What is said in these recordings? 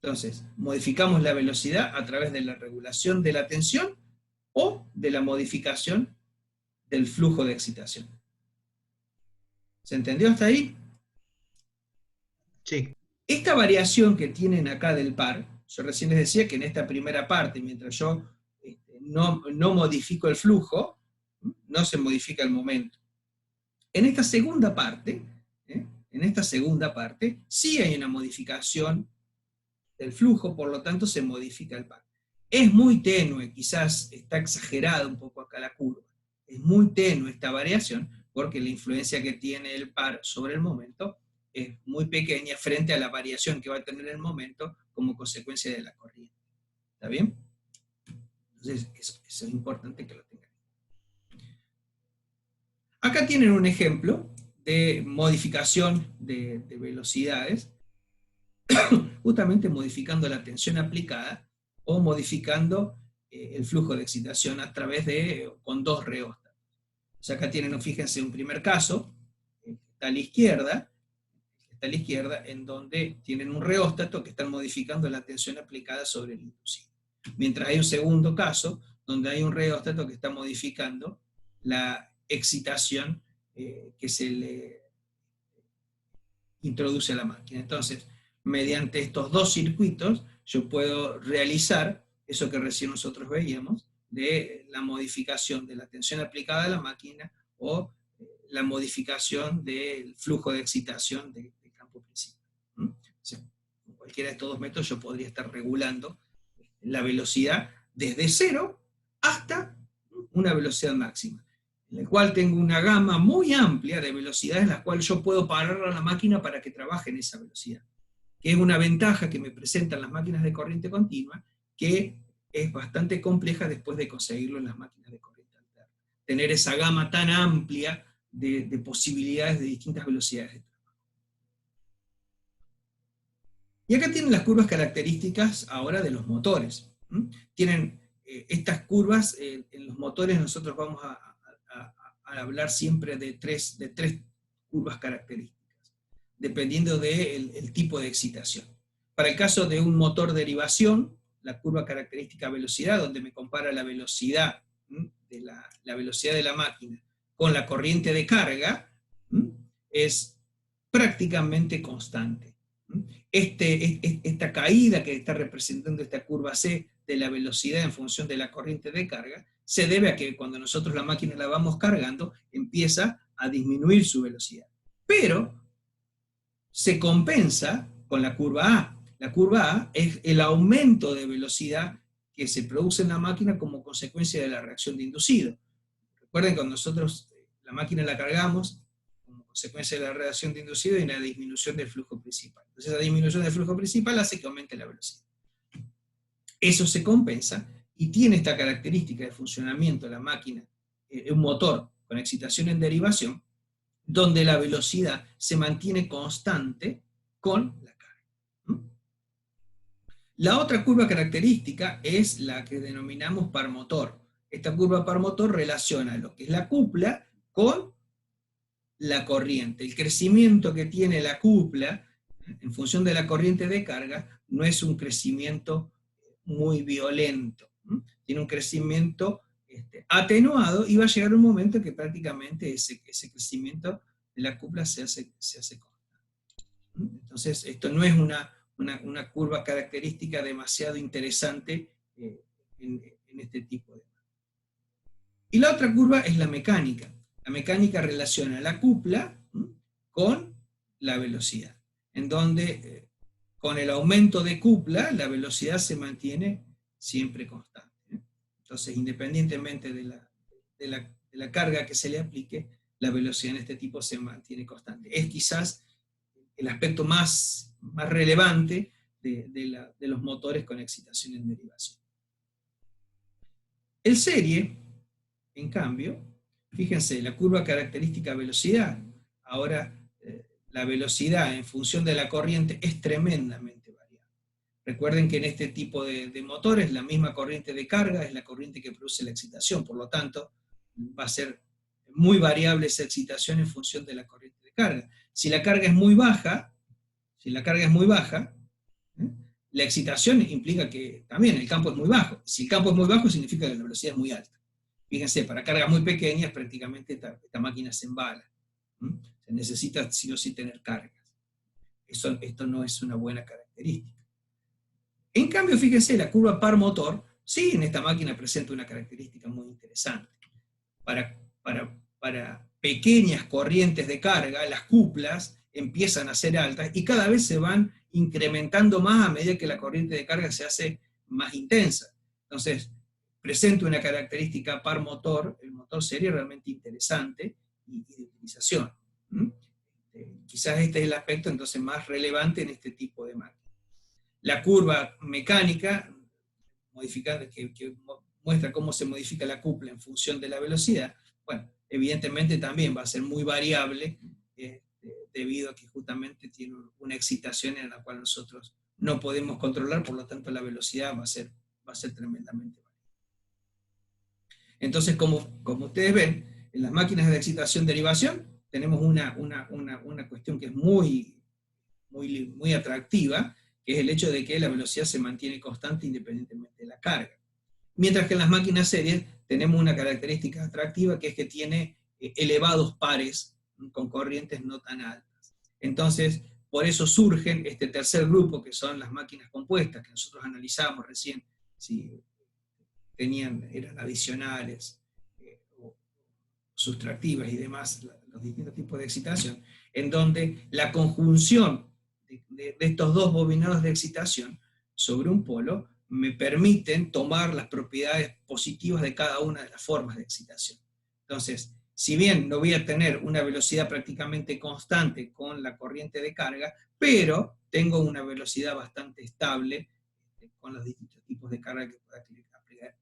Entonces, modificamos la velocidad a través de la regulación de la tensión o de la modificación del flujo de excitación. ¿Se entendió hasta ahí? Sí. Esta variación que tienen acá del par, yo recién les decía que en esta primera parte, mientras yo no modifico el flujo, no se modifica el momento. En esta segunda parte, sí hay una modificación del flujo, por lo tanto se modifica el par. Es muy tenue, quizás está exagerada un poco acá la curva. Es muy tenue esta variación, porque la influencia que tiene el par sobre el momento es muy pequeña frente a la variación que va a tener el momento como consecuencia de la corriente. ¿Está bien? Entonces, eso es importante que lo tengan. Acá tienen un ejemplo de modificación de velocidades, justamente modificando la tensión aplicada o modificando el flujo de excitación a través con dos reóstatos. O sea, acá tienen, fíjense, un primer caso, está a la izquierda, en donde tienen un reóstato que están modificando la tensión aplicada sobre el inducido. Mientras hay un segundo caso, donde hay un reóstato que está modificando la excitación que se le introduce a la máquina. Entonces, mediante estos dos circuitos, yo puedo realizar eso que recién nosotros veíamos, de la modificación de la tensión aplicada a la máquina o la modificación del flujo de excitación del campo principal. O sea, con cualquiera de estos dos métodos yo podría estar regulando la velocidad desde cero hasta una velocidad máxima, en el cual tengo una gama muy amplia de velocidades en las cuales yo puedo parar a la máquina para que trabaje en esa velocidad, que es una ventaja que me presentan las máquinas de corriente continua, que es bastante compleja después de conseguirlo en las máquinas de corriente alterna. Tener esa gama tan amplia de posibilidades de distintas velocidades de trabajo. Y acá tienen las curvas características ahora de los motores. Tienen estas curvas, en los motores nosotros vamos a hablar siempre de tres curvas características, dependiendo del tipo de excitación. Para el caso de un motor derivación, la curva característica velocidad, donde me compara la velocidad de la velocidad de la máquina con la corriente de carga, es prácticamente constante. Esta caída que está representando esta curva C de la velocidad en función de la corriente de carga, se debe a que cuando nosotros la máquina la vamos cargando, empieza a disminuir su velocidad. Pero se compensa con la curva A. La curva A es el aumento de velocidad que se produce en la máquina como consecuencia de la reacción de inducido. Recuerden que cuando nosotros la máquina la cargamos, como consecuencia de la reacción de inducido, hay una disminución del flujo principal. Entonces esa disminución del flujo principal hace que aumente la velocidad. Eso se compensa y tiene esta característica de funcionamiento de la máquina, un motor con excitación en derivación, donde la velocidad se mantiene constante con la carga. La otra curva característica es la que denominamos par motor. Esta curva par motor relaciona lo que es la cupla con la corriente. El crecimiento que tiene la cupla en función de la corriente de carga no es un crecimiento muy violento. Tiene un crecimiento atenuado, y va a llegar un momento que prácticamente ese crecimiento de la cupla se hace constante. Entonces, esto no es una curva característica demasiado interesante en este tipo de... Y la otra curva es la mecánica. La mecánica relaciona la cupla con la velocidad, en donde con el aumento de cupla la velocidad se mantiene siempre constante. Entonces, independientemente de la carga que se le aplique, la velocidad en este tipo se mantiene constante. Es quizás el aspecto más relevante de los motores con excitación en derivación. El serie, en cambio, fíjense, la curva característica velocidad, ahora la velocidad en función de la corriente es tremendamente variable. Recuerden que en este tipo de motores la misma corriente de carga es la corriente que produce la excitación, por lo tanto va a ser muy variable esa excitación en función de la corriente de carga. Si la carga es muy baja, La excitación implica que también el campo es muy bajo. Si el campo es muy bajo, significa que la velocidad es muy alta. Fíjense, para cargas muy pequeñas, prácticamente esta máquina se embala. Se necesita sí o sí tener cargas. Esto no es una buena característica. En cambio, fíjense, la curva par motor, sí, en esta máquina presenta una característica muy interesante. Para pequeñas corrientes de carga, las cuplas empiezan a ser altas y cada vez se van incrementando más a medida que la corriente de carga se hace más intensa. Entonces, presenta una característica par motor, el motor serie realmente interesante y de utilización. Quizás este es el aspecto entonces más relevante en este tipo de máquinas. La curva mecánica, que muestra cómo se modifica la cupla en función de la velocidad, bueno, evidentemente también va a ser muy variable, debido a que justamente tiene una excitación en la cual nosotros no podemos controlar, por lo tanto la velocidad va a ser tremendamente variable. Entonces, como ustedes ven, en las máquinas de excitación-derivación tenemos una cuestión que es muy atractiva, que es el hecho de que la velocidad se mantiene constante independientemente de la carga. Mientras que en las máquinas series tenemos una característica atractiva, que es que tiene elevados pares con corrientes no tan altas. Entonces, por eso surgen este tercer grupo, que son las máquinas compuestas, que nosotros analizábamos recién, si eran adicionales, o sustractivas y demás, los distintos tipos de excitación, en donde la conjunción de estos dos bobinados de excitación sobre un polo me permiten tomar las propiedades positivas de cada una de las formas de excitación. Entonces, si bien no voy a tener una velocidad prácticamente constante con la corriente de carga, pero tengo una velocidad bastante estable con los distintos tipos de carga que pueda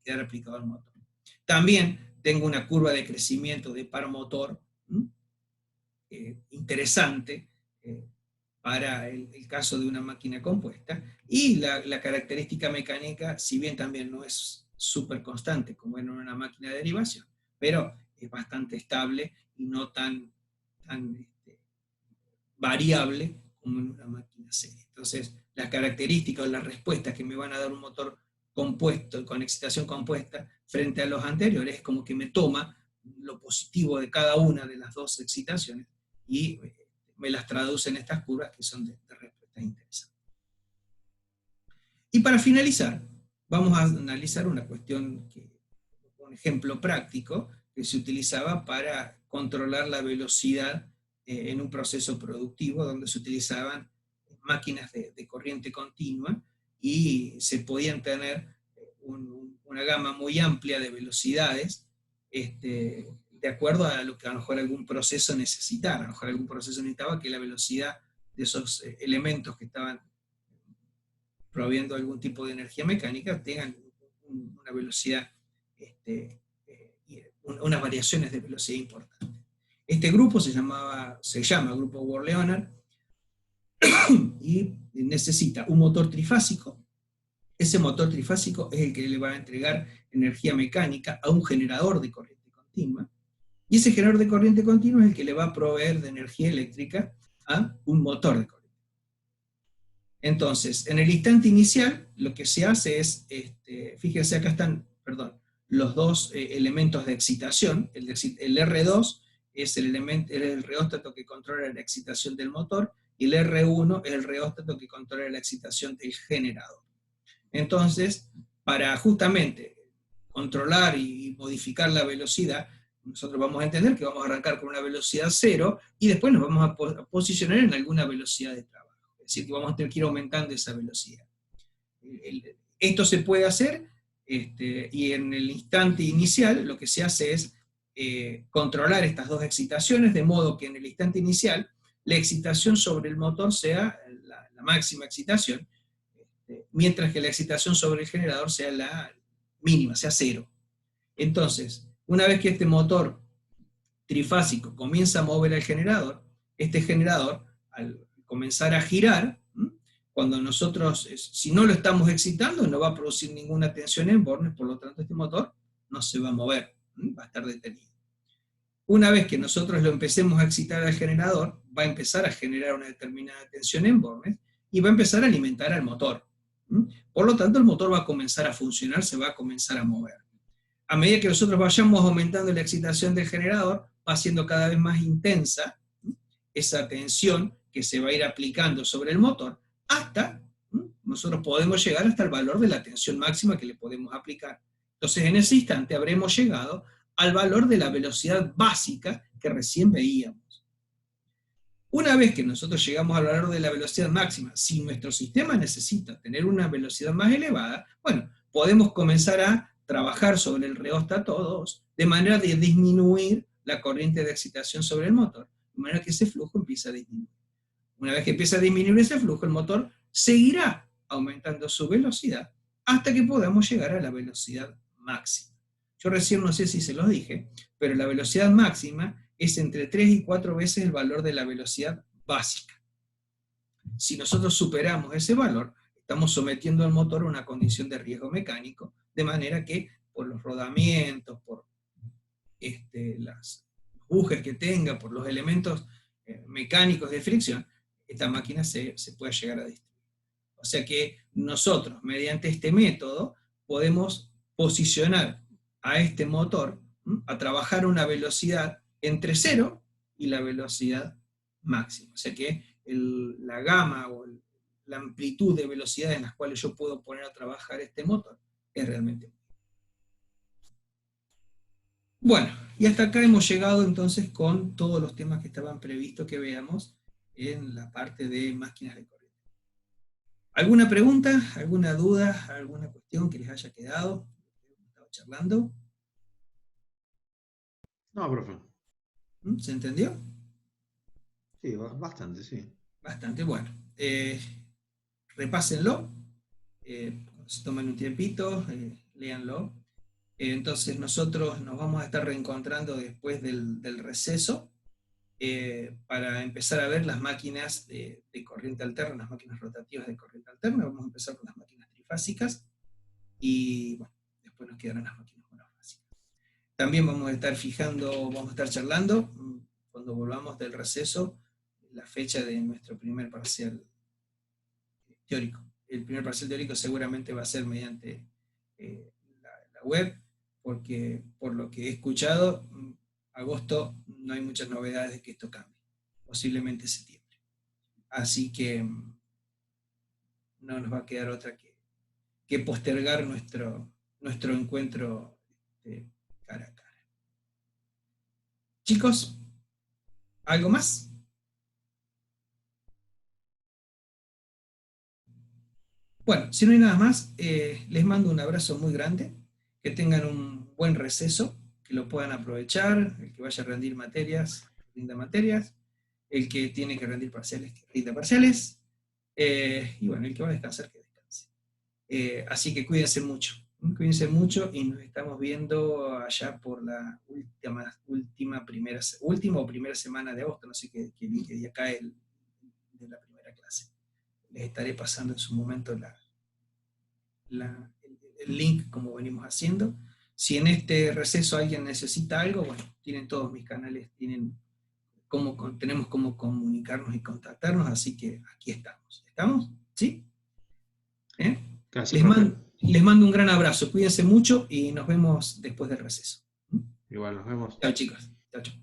quedar aplicado al motor. También tengo una curva de crecimiento de par motor interesante, para el caso de una máquina compuesta, y la característica mecánica, si bien también no es súper constante como en una máquina de derivación, pero es bastante estable y no tan variable como en una máquina serie. Entonces, las características o las respuestas que me van a dar un motor compuesto, con excitación compuesta, frente a los anteriores, es como que me toma lo positivo de cada una de las dos excitaciones y me las traduce en estas curvas que son de respuestas interesantes. Y para finalizar, vamos a analizar una cuestión, un ejemplo práctico que se utilizaba para controlar la velocidad en un proceso productivo, donde se utilizaban máquinas de corriente continua y se podían tener una gama muy amplia de velocidades, de acuerdo a lo que a lo mejor algún proceso necesitara. A lo mejor algún proceso necesitaba que la velocidad de esos elementos que estaban proviendo algún tipo de energía mecánica tengan una velocidad, unas variaciones de velocidad importantes. Este grupo se llama Grupo World-Leonard, y necesita un motor trifásico. Ese motor trifásico es el que le va a entregar energía mecánica a un generador de corriente continua, y ese generador de corriente continua es el que le va a proveer de energía eléctrica a un motor de corriente. Entonces, en el instante inicial, lo que se hace es, fíjense, acá están, los dos elementos de excitación. El R2 es el reóstato que controla la excitación del motor, y el R1 es el reóstato que controla la excitación del generador. Entonces, para justamente controlar y modificar la velocidad, nosotros vamos a entender que vamos a arrancar con una velocidad 0, y después nos vamos a posicionar en alguna velocidad de trabajo. Es decir, que vamos a tener que ir aumentando esa velocidad. Esto se puede hacer, y en el instante inicial lo que se hace es controlar estas dos excitaciones, de modo que en el instante inicial la excitación sobre el motor sea la máxima excitación, mientras que la excitación sobre el generador sea la mínima, sea 0. Entonces, una vez que este motor trifásico comienza a mover al generador, este generador, al comenzar a girar, cuando nosotros, si no lo estamos excitando, no va a producir ninguna tensión en bornes, por lo tanto este motor no se va a mover, va a estar detenido. Una vez que nosotros lo empecemos a excitar al generador, va a empezar a generar una determinada tensión en bornes, y va a empezar a alimentar al motor. ¿Mm? Por lo tanto, el motor va a comenzar a funcionar, se va a comenzar a mover. A medida que nosotros vayamos aumentando la excitación del generador, va siendo cada vez más intensa esa tensión que se va a ir aplicando sobre el motor, hasta nosotros podemos llegar hasta el valor de la tensión máxima que le podemos aplicar. Entonces, en ese instante habremos llegado al valor de la velocidad básica que recién veíamos. Una vez que nosotros llegamos al valor de la velocidad máxima, si nuestro sistema necesita tener una velocidad más elevada, bueno, podemos comenzar a trabajar sobre el reóstato 2 de manera de disminuir la corriente de excitación sobre el motor, de manera que ese flujo empieza a disminuir. Una vez que empieza a disminuir ese flujo, el motor seguirá aumentando su velocidad hasta que podamos llegar a la velocidad máxima. Yo recién no sé si se los dije, pero la velocidad máxima es entre 3 y 4 veces el valor de la velocidad básica. Si nosotros superamos ese valor, estamos sometiendo al motor a una condición de riesgo mecánico, de manera que por los rodamientos, por las bujes que tenga, por los elementos mecánicos de fricción, esta máquina se puede llegar a destruir. O sea que nosotros, mediante este método, podemos posicionar a este motor a trabajar a una velocidad entre 0 y la velocidad máxima. O sea que la gama o la amplitud de velocidades en las cuales yo puedo poner a trabajar este motor es realmente muy. Bueno, y hasta acá hemos llegado entonces con todos los temas que estaban previstos que veamos en la parte de máquinas de corriente. ¿Alguna pregunta, alguna duda, alguna cuestión que les haya quedado? Estaba charlando. No, profe. ¿Se entendió? Sí, bastante, sí. Bastante, bueno. Repásenlo, se tomen un tiempito, léanlo. Entonces nosotros nos vamos a estar reencontrando después del receso para empezar a ver las máquinas de corriente alterna, las máquinas rotativas de corriente alterna. Vamos a empezar con las máquinas trifásicas y bueno, después nos quedarán las máquinas monofásicas. También vamos a estar vamos a estar charlando cuando volvamos del receso la fecha de nuestro primer parcial teórico. El primer parcial teórico seguramente va a ser mediante la web, porque por lo que he escuchado, agosto no hay muchas novedades de que esto cambie, posiblemente septiembre. Así que no nos va a quedar otra que postergar nuestro encuentro cara a cara. Chicos, ¿algo más? Bueno, si no hay nada más, les mando un abrazo muy grande, que tengan un buen receso, que lo puedan aprovechar, el que vaya a rendir materias, rinda materias, el que tiene que rendir parciales, que rinda parciales, y bueno, el que va a descansar, que descanse. Así que cuídense mucho y nos estamos viendo allá por la última o primera semana de agosto, no sé qué día cae de la primera clase. Les estaré pasando en su momento el link como venimos haciendo. Si en este receso alguien necesita algo, bueno, tienen todos mis canales, tenemos cómo comunicarnos y contactarnos, así que aquí estamos. ¿Estamos? ¿Sí? Gracias, profe. Les mando un gran abrazo, cuídense mucho y nos vemos después del receso. Igual, nos vemos. Chao chicos. Chao, chao.